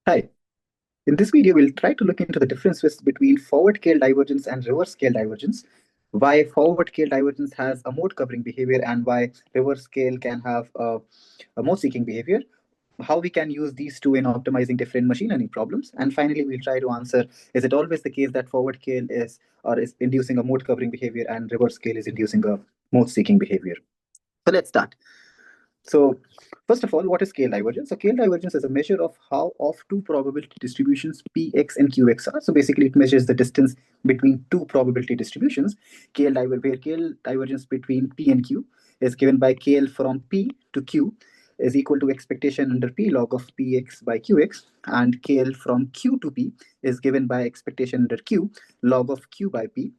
Hi. In this video, we'll try to look into the differences between forward scale divergence and reverse scale divergence, why forward scale divergence has a mode covering behavior and why reverse scale can have a mode seeking behavior, how we can use these two in optimizing different machine learning problems, and finally, we'll try to answer, is it always the case that forward scale is inducing a mode covering behavior and reverse scale is inducing a mode seeking behavior? So let's start. So first of all, what is scale divergence? So scale divergence is a measure of how off two probability distributions Px and Qx are. So basically, it measures the distance between two probability distributions. Where scale divergence between P and Q is given by KL from P to Q is equal to expectation under P log of Px by Qx, and KL from Q to P is given by expectation under Q log of Q by P,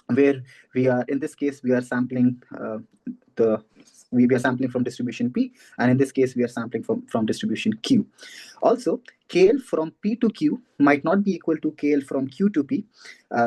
where we are, in this case, we are sampling the we are sampling from distribution P, and in this case we are sampling from distribution Q. Also, KL from P to Q might not be equal to KL from Q to P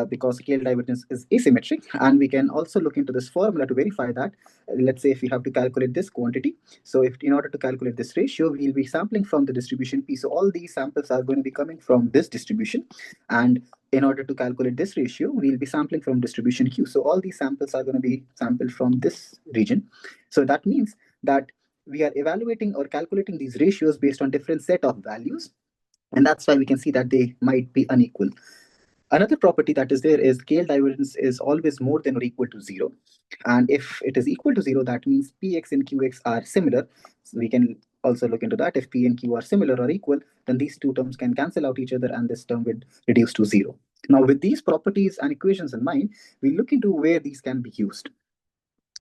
because KL divergence is asymmetric, and we can also look into this formula to verify that. Let's say if we have to calculate this quantity, so if in order to calculate this ratio, we'll be sampling from the distribution P. So all these samples are going to be coming from this distribution, and in order to calculate this ratio, we'll be sampling from distribution Q. So all these samples are going to be sampled from this region. So that means that we are evaluating or calculating these ratios based on different set of values. And that's why we can see that they might be unequal. Another property that is there is scale divergence is always more than or equal to 0. And if it is equal to 0, that means Px and Qx are similar. So we can also look into that. If P and Q are similar or equal, then these two terms can cancel out each other and this term will reduce to 0. Now, with these properties and equations in mind, we look into where these can be used.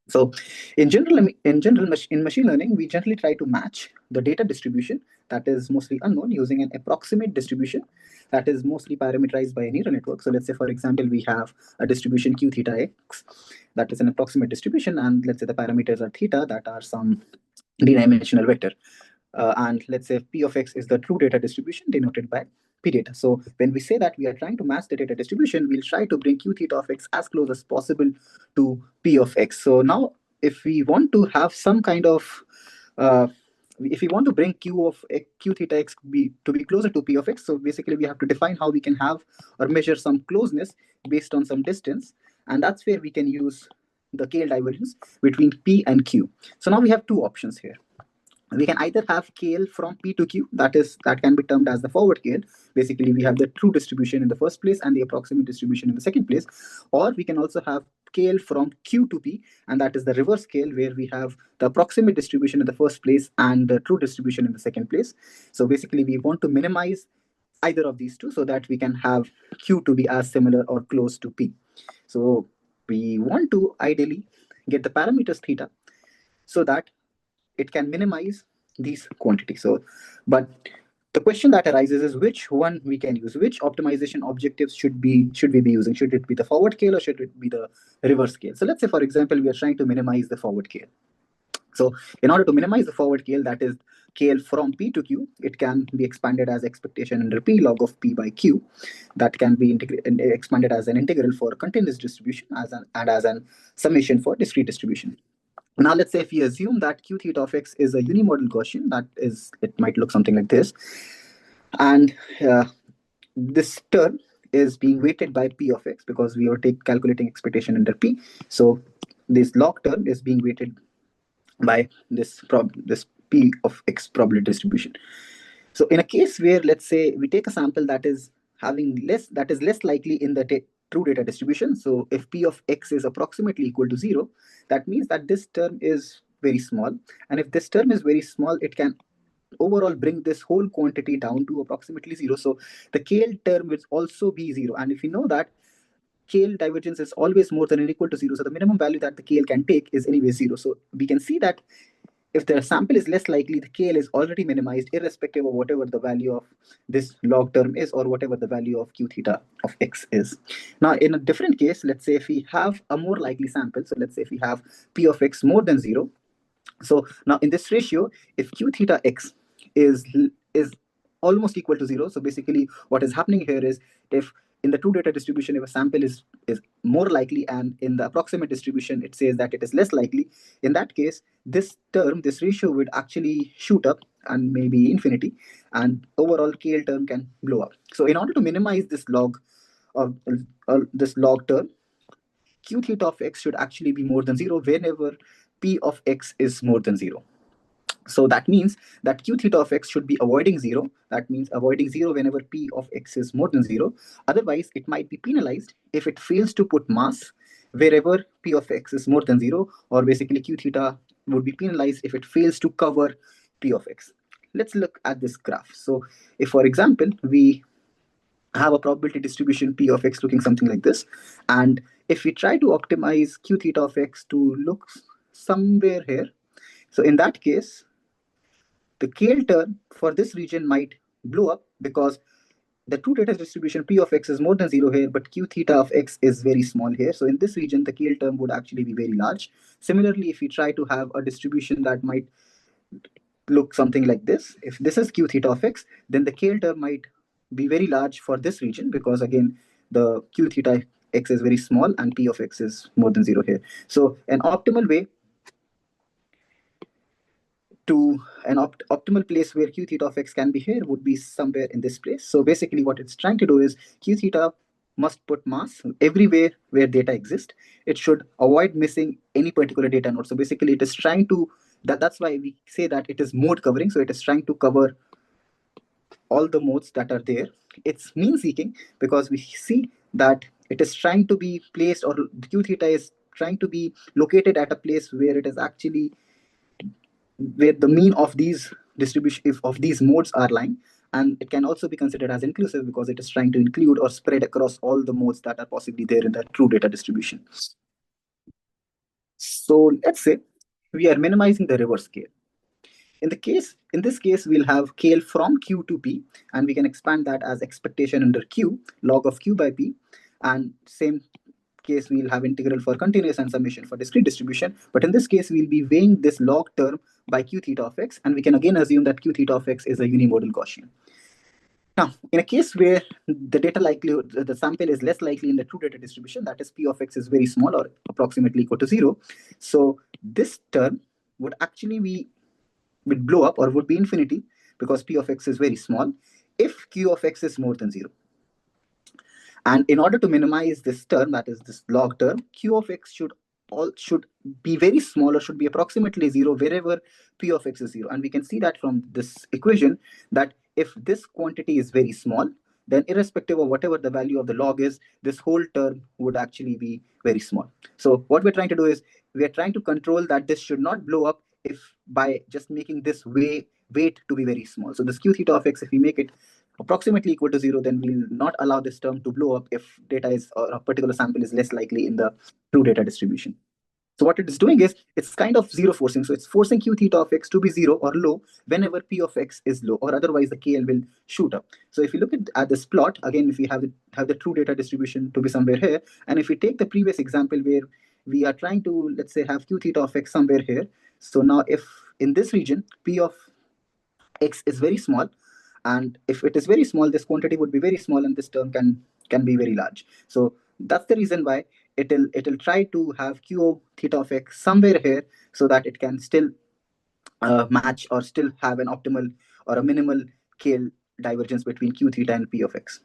So in machine learning, we generally try to match the data distribution that is mostly unknown using an approximate distribution that is mostly parameterized by a neural network. So let's say, for example, we have a distribution q theta x that is an approximate distribution, and let's say the parameters are theta that are some d-dimensional vector. And let's say p of x is the true data distribution denoted by p data. So when we say that we are trying to match the data distribution, we'll try to bring q theta of x as close as possible to p of x. So now, if we want to have some kind of if we want to bring q theta x to be closer to p of x, so basically we have to define how we can have or measure some closeness based on some distance, and that's where we can use the KL divergence between p and q. So now we have two options here. We can either have KL from P to Q, that can be termed as the forward KL. Basically, we have the true distribution in the first place and the approximate distribution in the second place. Or we can also have KL from Q to P, and that is the reverse scale, where we have the approximate distribution in the first place and the true distribution in the second place. So basically, we want to minimize either of these two so that we can have Q to be as similar or close to P. So we want to ideally get the parameters theta so that it can minimize these quantities. So, but the question that arises is which one we can use, which optimization objectives should we be using? Should it be the forward scale or should it be the reverse scale? So let's say, for example, we are trying to minimize the forward scale. So in order to minimize the forward scale, that is KL from P to Q, it can be expanded as expectation under P log of P by Q. That can be expanded as an integral for continuous distribution and as an summation for discrete distribution. Now, let's say if we assume that q theta of x is a unimodal Gaussian, it might look something like this. And this term is being weighted by p of x because we are calculating expectation under p. So this log term is being weighted by this p of x probability distribution. So in a case where, let's say, we take a sample that is less likely in the true data distribution. So if p of x is approximately equal to 0, that means that this term is very small. And if this term is very small, it can overall bring this whole quantity down to approximately 0. So the KL term will also be 0. And if we know that KL divergence is always more than or equal to 0, so the minimum value that the KL can take is anyway 0. So we can see that if the sample is less likely, the KL is already minimized irrespective of whatever the value of this log term is or whatever the value of q theta of x is. Now, in a different case, let's say if we have a more likely sample, so let's say if we have p of x more than 0. So now in this ratio, if q theta x is almost equal to 0, so basically what is happening here is, if in the true data distribution, if a sample is more likely, and in the approximate distribution it says that it is less likely, in that case this ratio would actually shoot up and maybe infinity, and overall KL term can blow up. So in order to minimize this log of this log term, q theta of x should actually be more than 0 whenever p of x is more than 0. So that means that q theta of x should be avoiding 0. That means avoiding 0 whenever p of x is more than 0. Otherwise, it might be penalized if it fails to put mass wherever p of x is more than 0, or basically q theta would be penalized if it fails to cover p of x. Let's look at this graph. So if, for example, we have a probability distribution p of x looking something like this, and if we try to optimize q theta of x to look somewhere here, so in that case, the KL term for this region might blow up because the true data distribution P of x is more than 0 here, but Q theta of x is very small here. So in this region, the KL term would actually be very large. Similarly, if we try to have a distribution that might look something like this, if this is Q theta of x, then the KL term might be very large for this region because, again, the Q theta x is very small and P of x is more than 0 here. So an optimal way to an optimal place where q theta of x can be here would be somewhere in this place. So basically what it's trying to do is q theta must put mass everywhere where data exists. It should avoid missing any particular data node. So basically it is trying to, that's why we say that it is mode covering. So it is trying to cover all the modes that are there. It's mean seeking because we see that it is trying to be placed, or q theta is trying to be located at a place where it is actually where the mean of these distribution if of these modes are lying. And it can also be considered as inclusive because it is trying to include or spread across all the modes that are possibly there in the true data distribution. So let's say we are minimizing the reverse scale. In this case, we'll have KL from Q to P, and we can expand that as expectation under Q, log of Q by P. And same case, we'll have integral for continuous and summation for discrete distribution. But in this case, we'll be weighing this log term by q theta of x, and we can again assume that q theta of x is a unimodal Gaussian. Now, in a case where the data likelihood, the sample is less likely in the true data distribution, that is p of x is very small or approximately equal to 0. So this term would actually would blow up or would be infinity because p of x is very small if q of x is more than 0. And in order to minimize this term, that is this log term, q of x should be very small or should be approximately 0 wherever p of x is 0. And we can see that from this equation that if this quantity is very small, then irrespective of whatever the value of the log is, this whole term would actually be very small. So what we're trying to do is we are trying to control that this should not blow up if by just making this weight to be very small. So this q theta of x, if we make it approximately equal to 0, then we'll not allow this term to blow up if data is, or a particular sample is less likely in the true data distribution. So what it is doing is it's kind of zero forcing. So it's forcing q theta of x to be 0 or low whenever p of x is low, or otherwise the KL will shoot up. So if you look at this plot, again, if we have the true data distribution to be somewhere here, and if we take the previous example where we are trying to, let's say, have q theta of x somewhere here. So now if in this region, p of x is very small, and if it is very small, this quantity would be very small and this term can be very large. So that's the reason why it'll try to have q theta of x somewhere here so that it can still match or still have an optimal or a minimal KL divergence between q theta and p of x.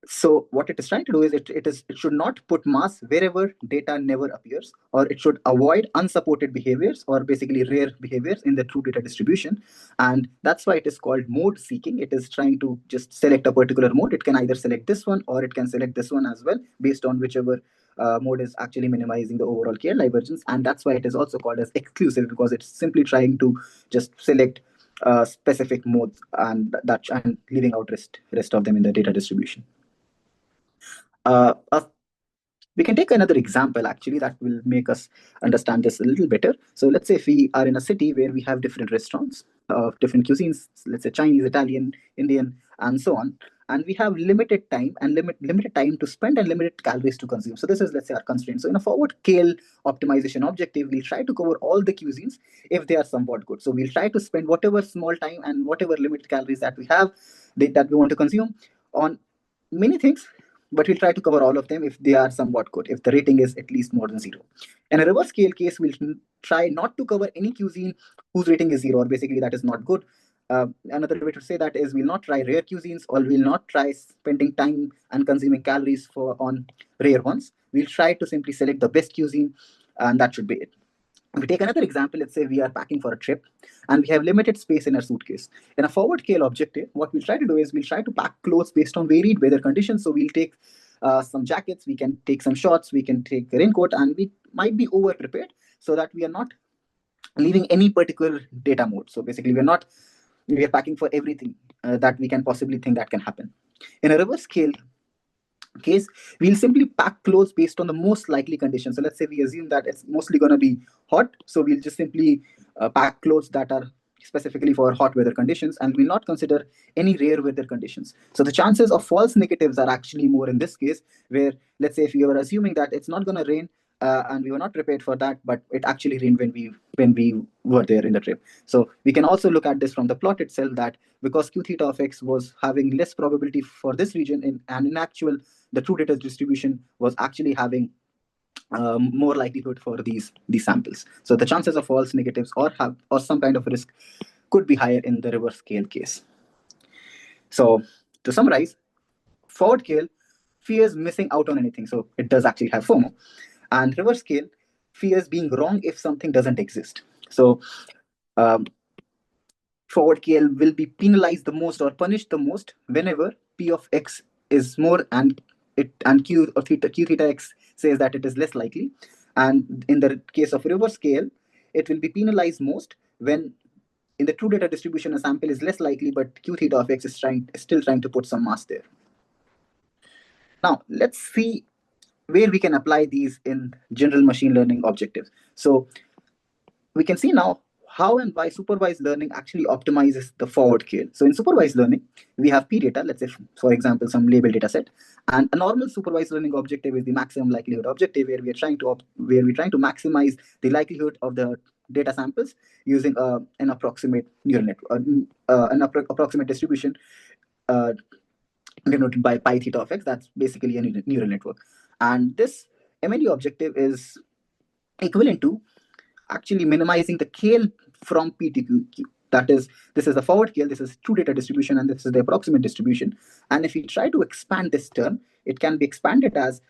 So what it is trying to do is it should not put mass wherever data never appears, or it should avoid unsupported behaviors or basically rare behaviors in the true data distribution. And that's why it is called mode seeking. It is trying to just select a particular mode. It can either select this one or it can select this one as well, based on whichever mode is actually minimizing the overall KL divergence. And that's why it is also called as exclusive, because it's simply trying to just select specific modes and leaving out rest of them in the data distribution. Uh, uh, we can take another example actually that will make us understand this a little better. So let's say if we are in a city where we have different restaurants of different cuisines, let's say Chinese, Italian, Indian, and so on, and we have limited time and limited time to spend and limited calories to consume. So this is, let's say, our constraint. So in a forward KL optimization objective, we'll try to cover all the cuisines if they are somewhat good. So we'll try to spend whatever small time and whatever limited calories that we have that we want to consume on many things, but we'll try to cover all of them if they are somewhat good, if the rating is at least more than 0. In a reverse scale case, we'll try not to cover any cuisine whose rating is 0, or basically that is not good. Another way to say that is we'll not try rare cuisines, or we'll not try spending time and consuming calories on rare ones. We'll try to simply select the best cuisine, and that should be it. If we take another example, let's say we are packing for a trip and we have limited space in our suitcase. In a forward scale objective, what we'll try to do is we'll try to pack clothes based on varied weather conditions. So we'll take some jackets, we can take some shorts, we can take a raincoat, and we might be over prepared so that we are not leaving any particular data mode. So basically, we are packing for everything that we can possibly think that can happen. In a reverse scale case, we'll simply pack clothes based on the most likely conditions. So let's say we assume that it's mostly going to be hot, so we'll just simply pack clothes that are specifically for hot weather conditions, and we'll not consider any rare weather conditions. So the chances of false negatives are actually more in this case, where let's say if you were assuming that it's not going to rain, and we were not prepared for that, but it actually rained when we were there in the trip. So we can also look at this from the plot itself, that because q theta of x was having less probability for this region, and in actual the true data distribution was actually having more likelihood for these samples. So the chances of false negatives or some kind of risk could be higher in the reverse scale case. So to summarize, forward scale fears missing out on anything, so it does actually have FOMO, and reverse scale fears being wrong if something doesn't exist. So forward scale will be penalized the most or punished the most whenever p of x is more and q theta x says that it is less likely. And in the case of reverse scale, it will be penalized most when in the true data distribution a sample is less likely, but q theta of x is still trying to put some mass there. Now let's see where we can apply these in general machine learning objectives. So we can see now how and why supervised learning actually optimizes the forward scale. So in supervised learning, we have p data, let's say, for example, some label data set, and a normal supervised learning objective is the maximum likelihood objective, where we're trying to maximize the likelihood of the data samples using an approximate neural network, approximate distribution denoted by pi theta of x. That's basically a neural network, and this MLE objective is equivalent to actually minimizing the scale from P to Q. That is, this is the forward scale, this is true data distribution, and this is the approximate distribution. And if we try to expand this term, it can be expanded as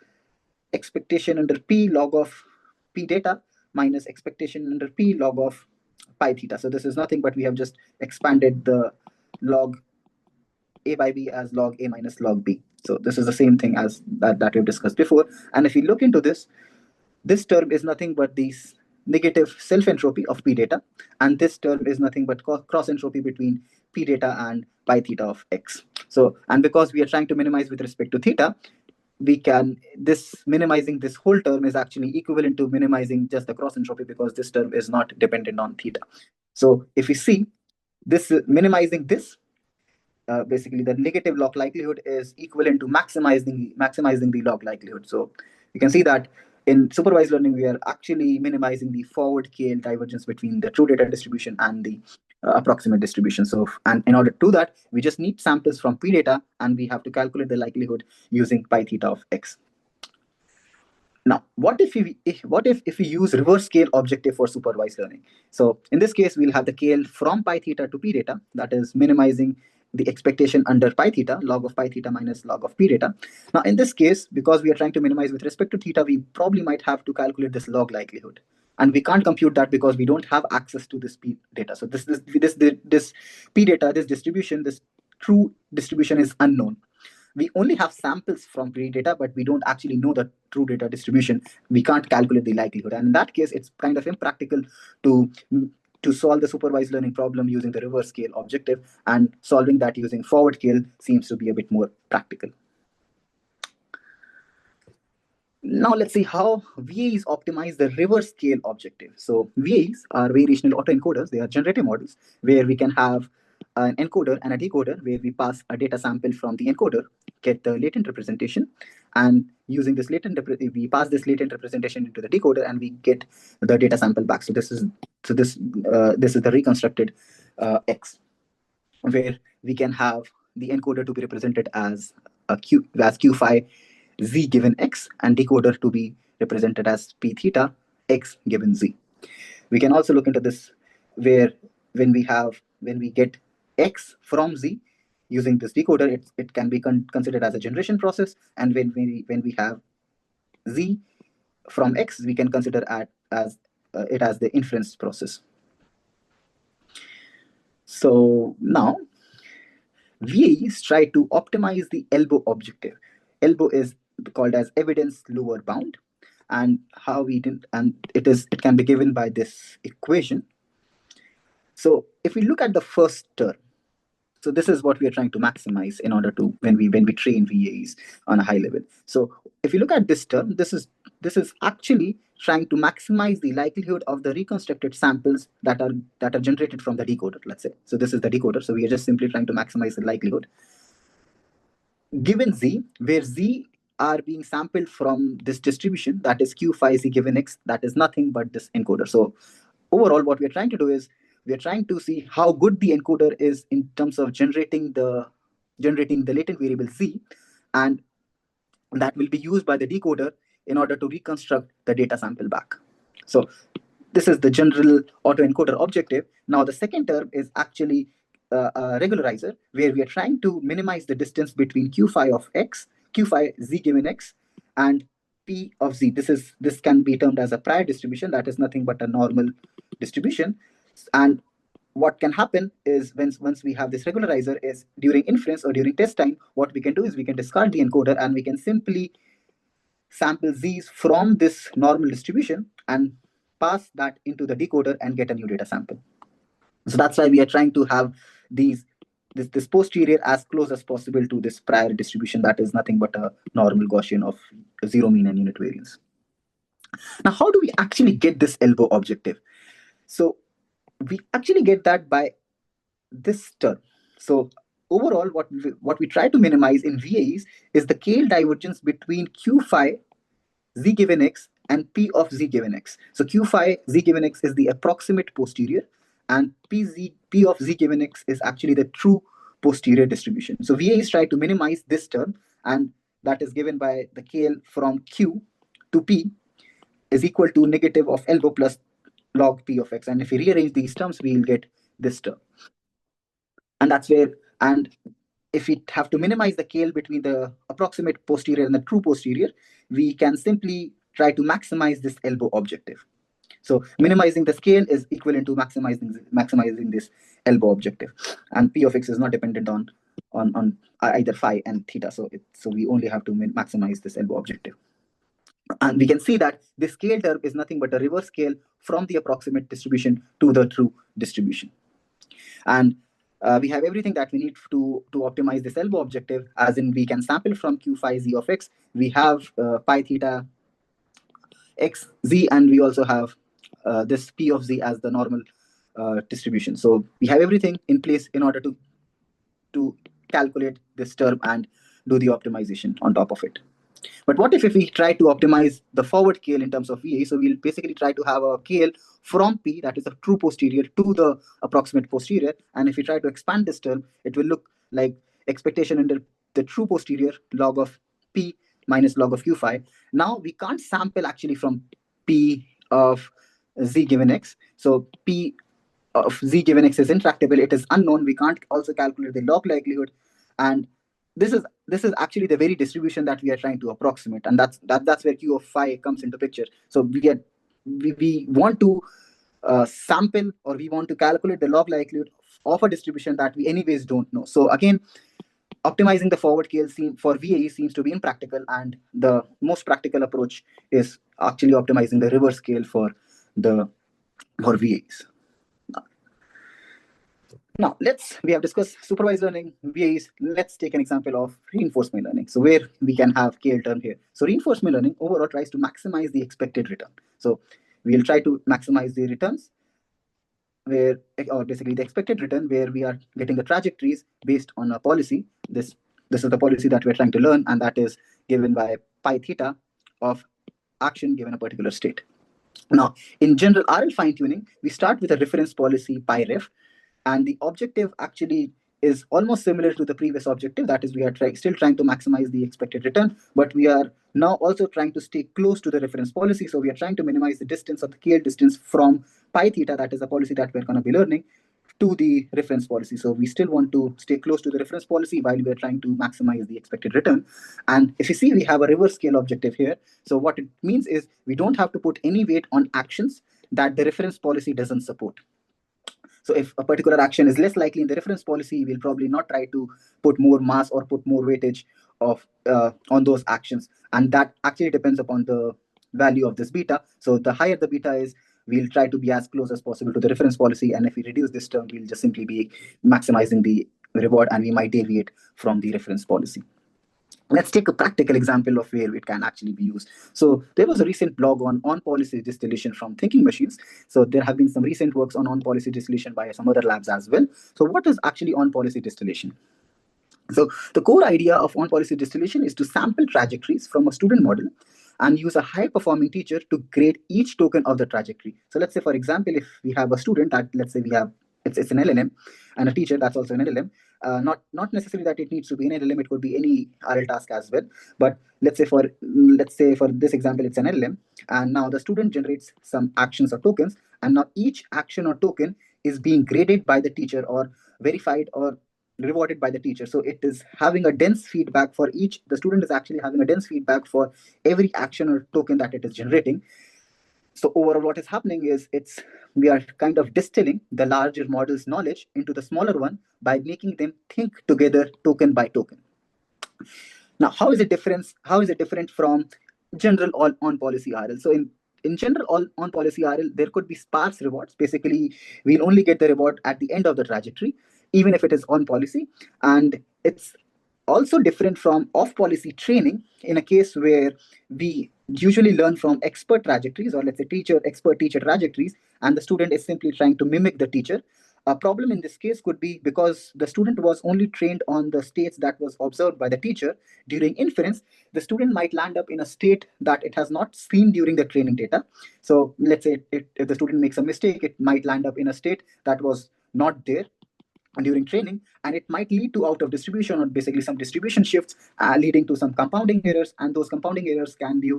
expectation under P log of P data minus expectation under P log of pi theta. So this is nothing but we have just expanded the log A by B as log A minus log B. So this is the same thing as that we've discussed before. And if we look into this term is nothing but these negative self-entropy of p data, and this term is nothing but cross-entropy between p data and pi theta of x. So, and because we are trying to minimize with respect to theta, minimizing this whole term is actually equivalent to minimizing just the cross-entropy, because this term is not dependent on theta. So if we see this, minimizing this, basically the negative log likelihood is equivalent to maximizing the log likelihood. So you can see that in supervised learning, we are actually minimizing the forward scale divergence between the true data distribution and the approximate distribution. So, and in order to do that, we just need samples from p data, and we have to calculate the likelihood using pi theta of x. Now, what if we use reverse scale objective for supervised learning? So in this case, we'll have the scale from pi theta to p data, that is minimizing the expectation under pi theta, log of pi theta minus log of p data. Now, in this case, because we are trying to minimize with respect to theta, we probably might have to calculate this log likelihood. And we can't compute that because we don't have access to this p data. So this p data, this distribution, this true distribution is unknown. We only have samples from p data, but we don't actually know the true data distribution. We can't calculate the likelihood. And in that case, it's kind of impractical to solve the supervised learning problem using the reverse scale objective, and solving that using forward scale seems to be a bit more practical. Now let's see how VAEs optimize the reverse scale objective. So VAEs are variational autoencoders. They are generative models where we can have an encoder and a decoder, where we pass a data sample from the encoder, get the latent representation, and using this we pass this latent representation into the decoder, and we get the data sample back. So this is the reconstructed X, where we can have the encoder to be represented as Q phi z given x, and decoder to be represented as p theta x given z. We can also look into this where when we get x from z using this decoder, it can be considered as a generation process, and when we have z from x, we can consider it as the inference process. So now VAEs try to optimize the elbow objective. Elbow is called as evidence lower bound, and how we did, and it can be given by this equation. So if we look at the first term, so this is what we are trying to maximize in order to when we train VAEs on a high level. So if you look at this term, this is actually trying to maximize the likelihood of the reconstructed samples that are generated from the decoder, let's say. So this is the decoder. So we are just simply trying to maximize the likelihood given z, where z are being sampled from this distribution, that is q phi z given x, that is nothing but this encoder. So overall, what we're trying to do is we're trying to see how good the encoder is in terms of generating the latent variable z, and that will be used by the decoder in order to reconstruct the data sample back. So this is the general autoencoder objective. Now the second term is actually a regularizer, where we are trying to minimize the distance between q phi of x, q phi z given x, and p of z. This can be termed as a prior distribution, that is nothing but a normal distribution. And what can happen is once we have this regularizer, is during inference or during test time, what we can do is we can discard the encoder and we can simply sample z's from this normal distribution and pass that into the decoder and get a new data sample. So that's why we are trying to have this posterior as close as possible to this prior distribution, that is nothing but a normal Gaussian of zero mean and unit variance. Now, how do we actually get this elbow objective? So we actually get that by this term. So overall, what we try to minimize in VAEs is the KL divergence between Q phi z given x and p of z given x. So Q phi z given x is the approximate posterior, and p of z given x is actually the true posterior distribution. So VAEs try to minimize this term, and that is given by the KL from Q to p is equal to negative of elbow plus log p of x. And if we rearrange these terms, we will get this term. And that's where, and if we have to minimize the KL between the approximate posterior and the true posterior, we can simply try to maximize this elbow objective. So minimizing the scale is equivalent to maximizing this elbow objective, and p of x is not dependent on either phi and theta. So we only have to maximize this elbow objective. And we can see that this scale term is nothing but a reverse scale from the approximate distribution to the true distribution. And we have everything that we need to optimize this elbow objective, as in we can sample from q phi z of x, we have pi theta x z, and we also have this p of z as the normal distribution. So we have everything in place in order to calculate this term and do the optimization on top of it. But what if we try to optimize the forward KL in terms of VA? So we'll basically try to have a KL from P, that is a true posterior, to the approximate posterior. And if we try to expand this term, it will look like expectation under the true posterior log of P minus log of Q phi. Now we can't sample actually from P of Z given X. So P of Z given X is intractable. It is unknown. We can't also calculate the log likelihood. And this is actually the very distribution that we are trying to approximate, and that's where Q of phi comes into picture. So we want to sample, or we want to calculate the log likelihood of a distribution that we anyways don't know. So again, optimizing the forward KL for VAE seems to be impractical, and the most practical approach is actually optimizing the reverse scale for VAEs. Now, we have discussed supervised learning, VAEs. Let's take an example of reinforcement learning. So where we can have KL term here. So reinforcement learning overall tries to maximize the expected return. So we'll try to maximize the returns or basically the expected return, where we are getting the trajectories based on a policy. This is the policy that we're trying to learn, and that is given by pi theta of action given a particular state. Now, in general RL fine-tuning, we start with a reference policy pi ref, and the objective actually is almost similar to the previous objective. That is, we are still trying to maximize the expected return, but we are now also trying to stay close to the reference policy. So we are trying to minimize the distance of the KL distance from pi theta, that is the policy that we're going to be learning, to the reference policy. So we still want to stay close to the reference policy while we are trying to maximize the expected return. And if you see, we have a reverse scale objective here. So what it means is we don't have to put any weight on actions that the reference policy doesn't support. So if a particular action is less likely in the reference policy, we'll probably not try to put more mass or put more weightage of on those actions. And that actually depends upon the value of this beta. So the higher the beta is, we'll try to be as close as possible to the reference policy. And if we reduce this term, we'll just simply be maximizing the reward, and we might deviate from the reference policy. Let's take a practical example of where it can actually be used. So there was a recent blog on policy distillation from thinking machines. So there have been some recent works on policy distillation by some other labs as well. So what is actually on policy distillation? So the core idea of on-policy distillation is to sample trajectories from a student model and use a high-performing teacher to grade each token of the trajectory. So let's say, for example, if we have a student that, let's say we have, it's an LLM, and a teacher that's also an LLM, not necessarily that it needs to be an LLM, it could be any RL task as well. But let's say for this example, it's an LLM, and now the student generates some actions or tokens, and now each action or token is being graded by the teacher or verified or rewarded by the teacher. So it is having a dense feedback for each. The student is actually having a dense feedback for every action or token that it is generating. So overall, what is happening is we are kind of distilling the larger model's knowledge into the smaller one by making them think together token by token. Now, how is it different from general all on policy RL? So in general all on policy RL, there could be sparse rewards. Basically, we'll only get the reward at the end of the trajectory, even if it is on policy. And it's also different from off policy training in a case where we usually learn from expert trajectories, or let's say expert teacher trajectories, and the student is simply trying to mimic the teacher. A problem in this case could be because the student was only trained on the states that was observed by the teacher during inference, the student might land up in a state that it has not seen during the training data. So let's say if the student makes a mistake, it might land up in a state that was not there during training, and it might lead to out of distribution or basically some distribution shifts, leading to some compounding errors, and those compounding errors can be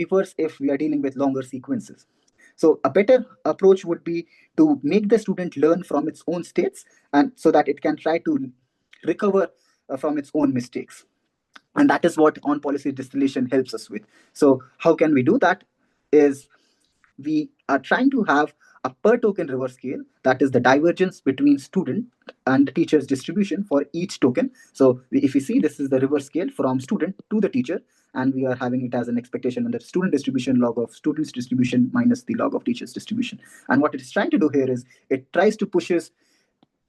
worse if we are dealing with longer sequences. So a better approach would be to make the student learn from its own states, and so that it can try to recover from its own mistakes. And that is what on policy distillation helps us with. So how can we do that? Is we are trying to have a per token reverse scale, that is the divergence between student and the teacher's distribution for each token. So if you see, this is the reverse scale from student to the teacher, and we are having it as an expectation under student distribution log of student's distribution minus the log of teacher's distribution. And what it is trying to do here is it tries to pushes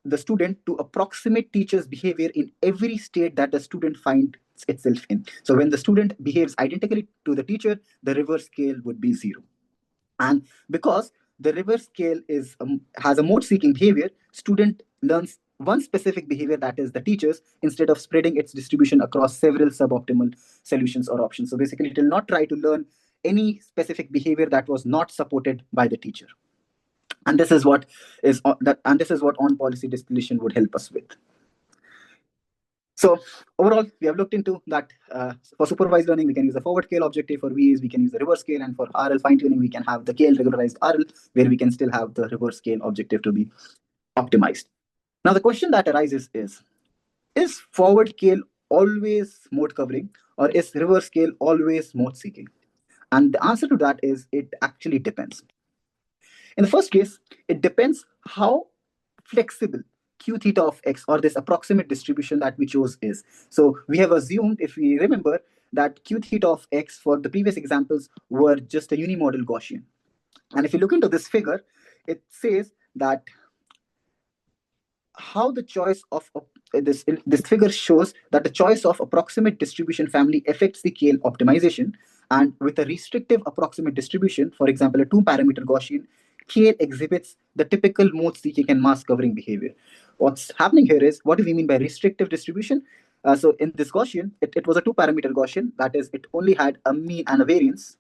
the student to approximate teacher's behavior in every state that the student finds itself in. So when the student behaves identically to the teacher, the reverse scale would be 0. And because the reverse scale has a mode-seeking behavior, student learns one specific behavior, that is the teacher's, instead of spreading its distribution across several suboptimal solutions or options. So basically, it will not try to learn any specific behavior that was not supported by the teacher. And this is what on policy distillation would help us with. So overall, we have looked into that. For supervised learning, we can use the forward scale objective. For VAEs, we can use the reverse scale. And for RL fine-tuning, we can have the KL regularized RL, where we can still have the reverse scale objective to be optimized. Now, the question that arises is forward scale always mode covering, or is reverse scale always mode seeking? And the answer to that is it actually depends. In the first case, it depends how flexible q theta of x, or this approximate distribution that we chose, is. So we have assumed, if we remember, that q theta of x for the previous examples were just a unimodal Gaussian. And if you look into this figure, it says that how the choice of this figure shows that the choice of approximate distribution family affects the KL optimization. And with a restrictive approximate distribution, for example, a 2-parameter Gaussian, KL exhibits the typical mode seeking and mask covering behavior. What's happening here is, what do we mean by restrictive distribution? So in this Gaussian, it was a 2-parameter Gaussian. That is, it only had a mean and a variance.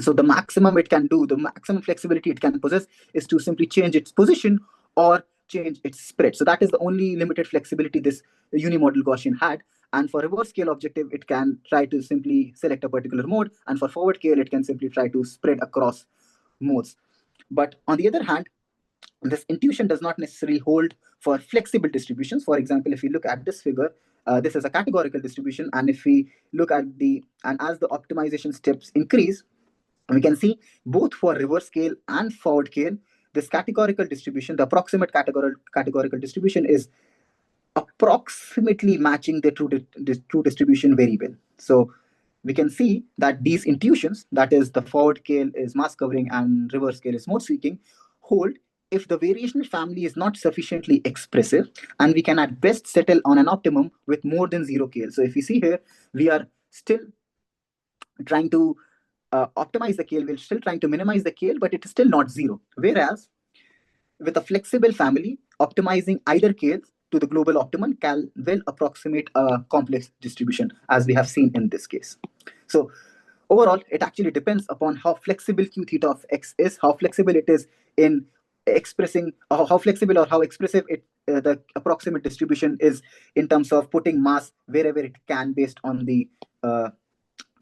So the maximum it can do, the maximum flexibility it can possess, is to simply change its position or change its spread. So that is the only limited flexibility this unimodal Gaussian had. And for reverse scale objective, it can try to simply select a particular mode. And for forward scale, it can simply try to spread across modes. But on the other hand, this intuition does not necessarily hold for flexible distributions. For example, if you look at this figure, this is a categorical distribution. And if we look at and as the optimization steps increase, we can see both for reverse scale and forward scale, this categorical distribution, the approximate categorical distribution is approximately matching the true distribution very well. So we can see that these intuitions, that is the forward scale is mass covering and reverse scale is mode seeking, hold if the variational family is not sufficiently expressive, and we can at best settle on an optimum with more than 0 KL. So if you see here, we are still trying to optimize the KL, we're still trying to minimize the KL, but it is still not 0. Whereas with a flexible family, optimizing either KL to the global optimum can well approximate a complex distribution, as we have seen in this case. So overall, it actually depends upon how flexible Q theta of X is, how flexible it is in expressing, how flexible or how expressive the approximate distribution is in terms of putting mass wherever it can based on the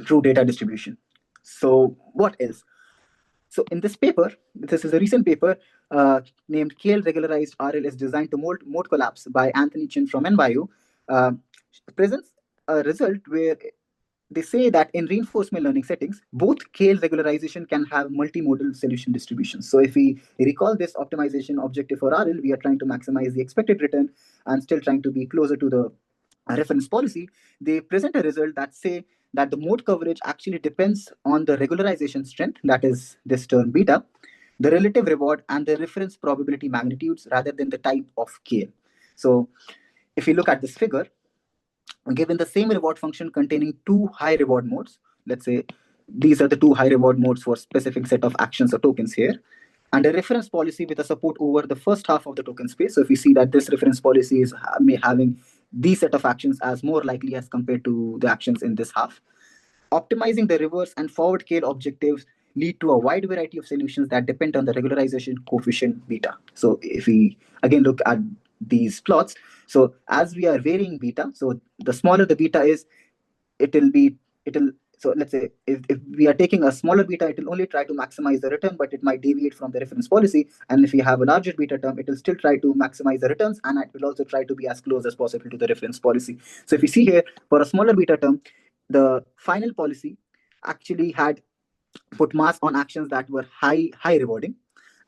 true data distribution. So what else? So in this paper, this is a recent paper named KL Regularized RL is Designed to Mode Collapse by Anthony Chin from NYU, presents a result where they say that in reinforcement learning settings, both KL regularization can have multimodal solution distributions. So if we recall this optimization objective for RL, we are trying to maximize the expected return and still trying to be closer to the reference policy. They present a result that say that the mode coverage actually depends on the regularization strength, that is this term beta, the relative reward, and the reference probability magnitudes rather than the type of KL. So if you look at this figure, given the same reward function containing 2 high reward modes, let's say these are the 2 high reward modes for specific set of actions or tokens here, and a reference policy with a support over the first half of the token space. So if we see that this reference policy is having these set of actions as more likely as compared to the actions in this half, optimizing the reverse and forward scale objectives lead to a wide variety of solutions that depend on the regularization coefficient beta. So if we again look at these plots, so as we are varying beta, so the smaller the beta is, so let's say if we are taking a smaller beta, it will only try to maximize the return, but it might deviate from the reference policy. And if we have a larger beta term, it will still try to maximize the returns, and it will also try to be as close as possible to the reference policy. So if you see here, for a smaller beta term, the final policy actually had put mass on actions that were high rewarding.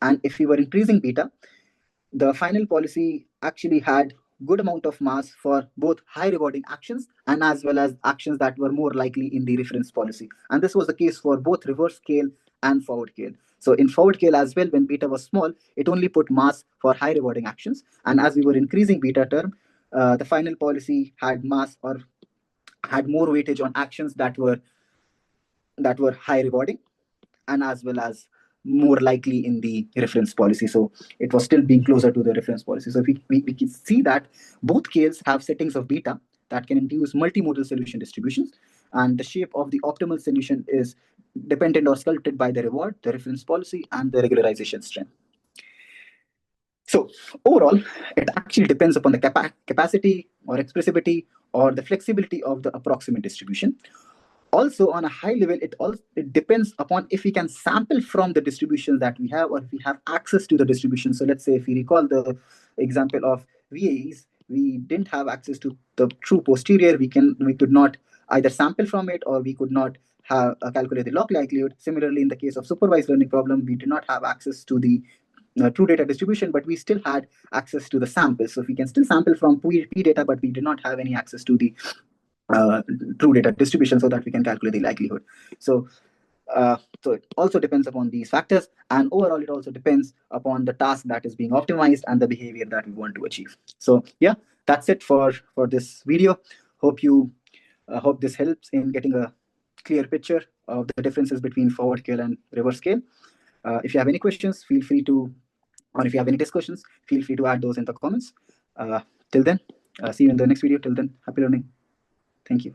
And if we were increasing beta, the final policy actually had good amount of mass for both high rewarding actions and as well as actions that were more likely in the reference policy. And this was the case for both reverse scale and forward scale. So in forward scale as well, when beta was small, it only put mass for high rewarding actions. And as we were increasing beta term, the final policy had mass or had more weightage on actions that were high rewarding and as well as more likely in the reference policy. So it was still being closer to the reference policy. So we can see that both scales have settings of beta that can induce multimodal solution distributions, and the shape of the optimal solution is dependent or sculpted by the reward, the reference policy, and the regularization strength. So overall, it actually depends upon the capacity or expressivity or the flexibility of the approximate distribution. Also, on a high level, it depends upon if we can sample from the distribution that we have or if we have access to the distribution. So let's say if we recall the example of VAEs, we didn't have access to the true posterior. We could not either sample from it or we could not have calculate the log likelihood. Similarly, in the case of supervised learning problem, we did not have access to the true data distribution, but we still had access to the samples. So we can still sample from P data, but we did not have any access to the true data distribution so that we can calculate the likelihood. So it also depends upon these factors, and overall it also depends upon the task that is being optimized and the behavior that we want to achieve. So yeah, that's it for this video. Hope this helps in getting a clear picture of the differences between forward scale and reverse scale. If you have any questions, feel free to, or if you have any discussions, feel free to add those in the comments. Till then, see you in the next video. Till then, happy learning. Thank you.